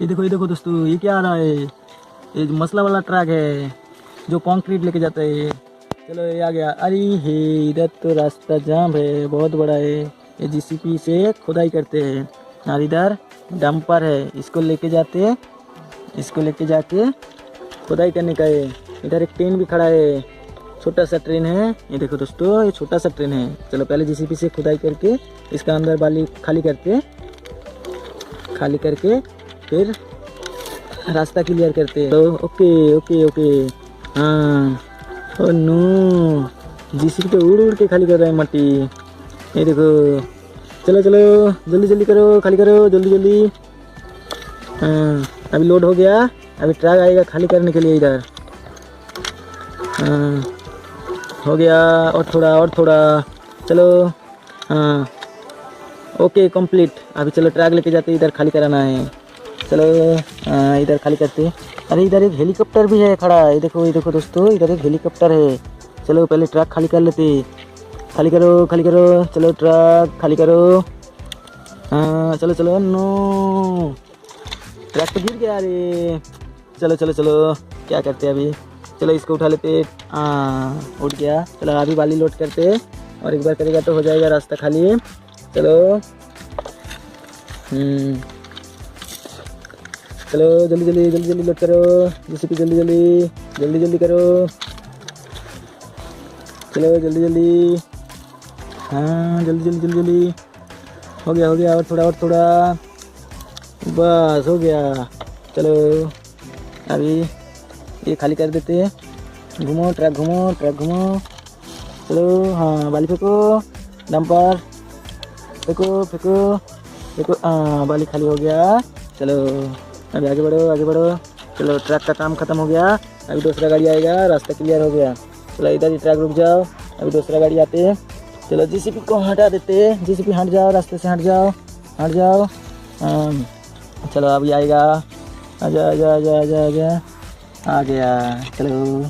ये देखो दोस्तों, ये क्या आ रहा है? ये मसला वाला ट्रक है जो कंक्रीट लेके जाता है। चलो ये आ गया। अरे हे, इधर तो रास्ता जाम है, बहुत बड़ा है। ये जीसीपी से खुदाई करते हैं। और इधर डंपर है, इसको लेके जाते, इसको लेके जाके खुदाई करने का है। इधर एक ट्रेन भी खड़ा है, छोटा सा ट्रेन है। ये देखो दोस्तों, ये छोटा सा ट्रेन है। चलो पहले जीसीपी से खुदाई करके इसका अंदर बाली खाली करके फिर रास्ता क्लियर करते हैं। तो ओके ओके ओके। हाँ, ओ नो, जीसीपी तो उड़ उड़ के खाली कर रहा है मट्टी। ये देखो, चलो चलो जल्दी जल्दी करो, खाली करो जल्दी जल्दी। हाँ, अभी लोड हो गया, अभी ट्रक आएगा खाली करने के लिए इधर। हाँ, हो गया, और थोड़ा चलो। हाँ ओके कंप्लीट। अभी चलो ट्रक लेके जाते, इधर खाली कराना है। चलो इधर खाली करते। अरे इधर एक हेलीकॉप्टर भी है खड़ा। ये देखो दोस्तों, इधर एक हेलीकॉप्टर है। चलो पहले ट्रक खाली कर लेते। खाली करो चलो ट्रक खाली करो। हाँ चलो चलो। नो, ट्रक तो गिर गया। अरे चलो चलो चलो, क्या करते अभी? चलो इसको उठा लेते। हाँ उठ गया। चलो अभी बाली लोड करते, और एक बार करेगा तो हो जाएगा रास्ता खाली। चलो चलो जल्दी जल्दी लोड करो जीसीपी, जल्दी जल्दी करो। चलो जल्दी। हाँ जल्दी। हो गया, और थोड़ा बस हो गया। चलो अभी ये खाली कर देते हैं। ट्रक घूमो। चलो हाँ, बाली फेंको, डंपर फेंको। हाँ बाली खाली हो गया। चलो अभी आगे बढ़ो। चलो ट्रक का काम खत्म हो गया, अभी दूसरा गाड़ी आएगा, रास्ता क्लियर हो गया। चलो इधर ही ट्रक रुक जाओ, अभी दूसरा गाड़ी आते हैं। चलो जीसीपी को हटा देते, जीसीपी हट जाओ, रास्ते से हट जाओ। चलो अभी आएगा। आजा। आ गया। चलो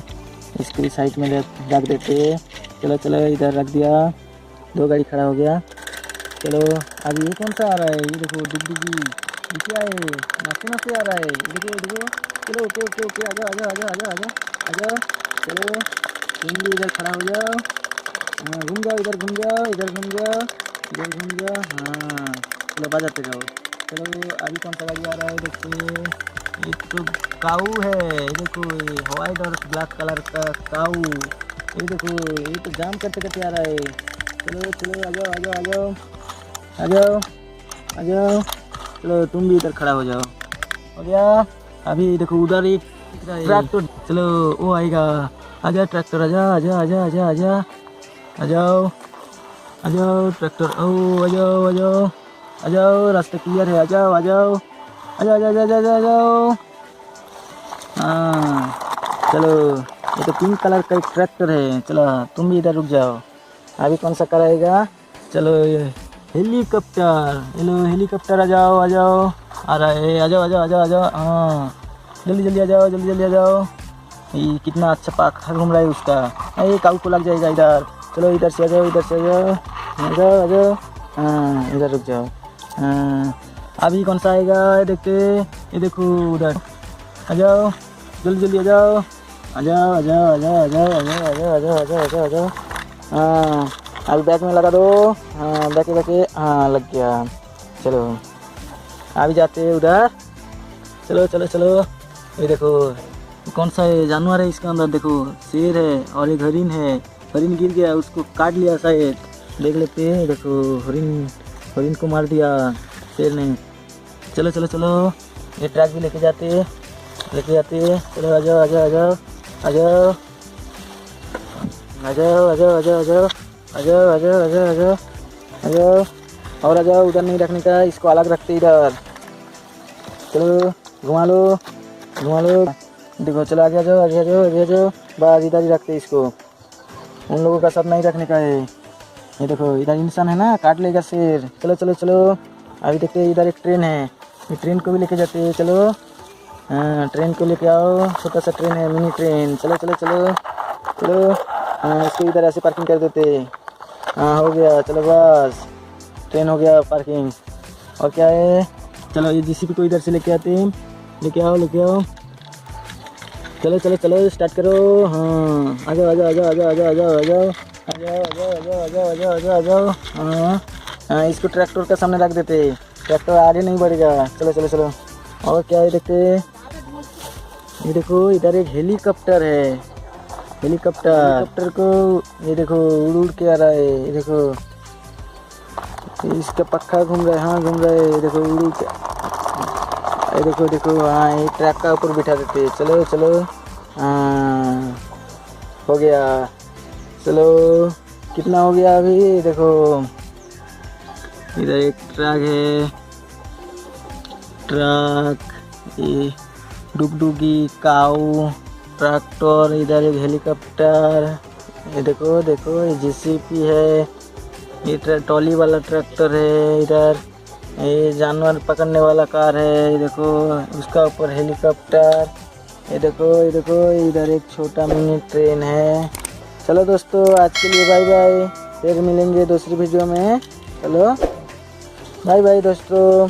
इसको साइड में रख देते। चलो इधर रख दिया, दो गाड़ी खड़ा हो गया। चलो अभी ये कौन सा आ रहा है? ये देखो डिग्गी, ये क्या है? नाचे आ रहा है। देखो। चलो ओके आजा। चलो तुम भी इधर खड़ा हो जाओ। हाँ घूम जाओ, इधर घूम जाओ। हाँ चलो बजाते जाओ। चलो अभी कौन सा गाड़ी आ रहा है? देखो ये तो काऊ है। ये देखो, व्हाइट और ब्लैक कलर का काऊ। ये देखो, ये तो जाम करते आ रहा है। चलो आ जाओ। चलो तुम भी इधर खड़ा हो जाओ। हो गया। अभी देखो उधर एक ट्रैक्टर, चलो वो आएगा। आजा ट्रैक्टर, आजा। आ जाओ ट्रैक्टर, ओ आ जाओ, रास्ता क्लियर है। आ जाओ। हाँ चलो, ये तो पिंक कलर का एक ट्रैक्टर है। चलो तुम भी इधर रुक जाओ। अभी कौन सा कराएगा? चलो ये हेलीकॉप्टर आ जाओ। आ रहा है, आ जाओ। हाँ जल्दी आ जाओ। ये कितना अच्छा पाखा घूम रहा है उसका। ये काऊ को लग जाएगा इधर। चलो इधर से आ जाओ। हाँ इधर रुक जाओ। हाँ अभी कौन सा आएगा देखते। ये देखो उधर, आ जाओ जल्दी आ जाओ। आ जाओ। हाँ अभी बैक में लगा दो। हाँ बैके हाँ लग गया। चलो अभी जाते हैं उधर। चलो। ये देखो कौन सा है जानवर है इसके अंदर? देखो शेर है और एक हरिन है। हरिन गिर गया, उसको काट लिया शायद, देख लेते हैं। देखो हरिन को मार दिया शेर ने। चलो ये ट्रक भी लेके जाते। चलो आ जाओ। और आ जाओ, उधर नहीं रखने का, इसको अलग रखते इधर। चलो घुमा लो। देखो चलो आगे आ जाओ। बस इधर ही रखते इसको, उन लोगों का साथ नहीं रखने का है। ये देखो इधर इंसान है ना, काट लेगा शेर। चलो अभी देखते हैं, इधर एक ट्रेन है, ये ट्रेन को भी लेके जाते हैं। चलो हाँ ट्रेन को लेके आओ, छोटा सा ट्रेन है, मिनी ट्रेन। चलो हाँ इसको इधर ऐसे पार्किंग कर देते। हाँ हो गया। चलो बस ट्रेन हो गया पार्किंग। और क्या है? चलो ये जेसीबी को इधर से लेके आते हैं, लेके आओ लेके आओ। चलो चलो चलो स्टार्ट करो। हाँ आ जाओ आ जाओ आ जाओ आ जाओ आ जाओ आ जाओ आ जाओ आ जाओ आ जाओ आ जाओ आ जाओ आ जाओ आ जाओ। हाँ हाँ इसको ट्रैक्टर का सामने रख देते, ट्रैक्टर आगे नहीं बढ़ेगा। चलो चलो चलो। और क्या है देखते, ये देखो इधर एक हेलीकॉप्टर है, हेलीकॉप्टर को ये देखो उड़ उड़ के आ रहा है। ये देखो इसका पक्का घूम रहा है, हाँ घूम रहा है। ये देखो उड़ के, ये देखो देखो हाँ ये ट्रक का ऊपर बिठा देते। चलो चलो हाँ हो गया। चलो कितना हो गया अभी देखो, इधर एक ट्रक है, ट्रक ये डुगडुगी काऊ ट्रैक्टर, इधर एक हेलीकॉप्टर, ये देखो देखो ये जेसीबी है, ये ट्रॉली वाला ट्रैक्टर है, इधर ये जानवर पकड़ने वाला कार है, ये देखो उसका ऊपर हेलीकॉप्टर, ये देखो इधर एक छोटा मिनी ट्रेन है। चलो दोस्तों आज के लिए बाय बाय, फिर मिलेंगे दूसरी वीडियो में। चलो बाय बाय दोस्तों।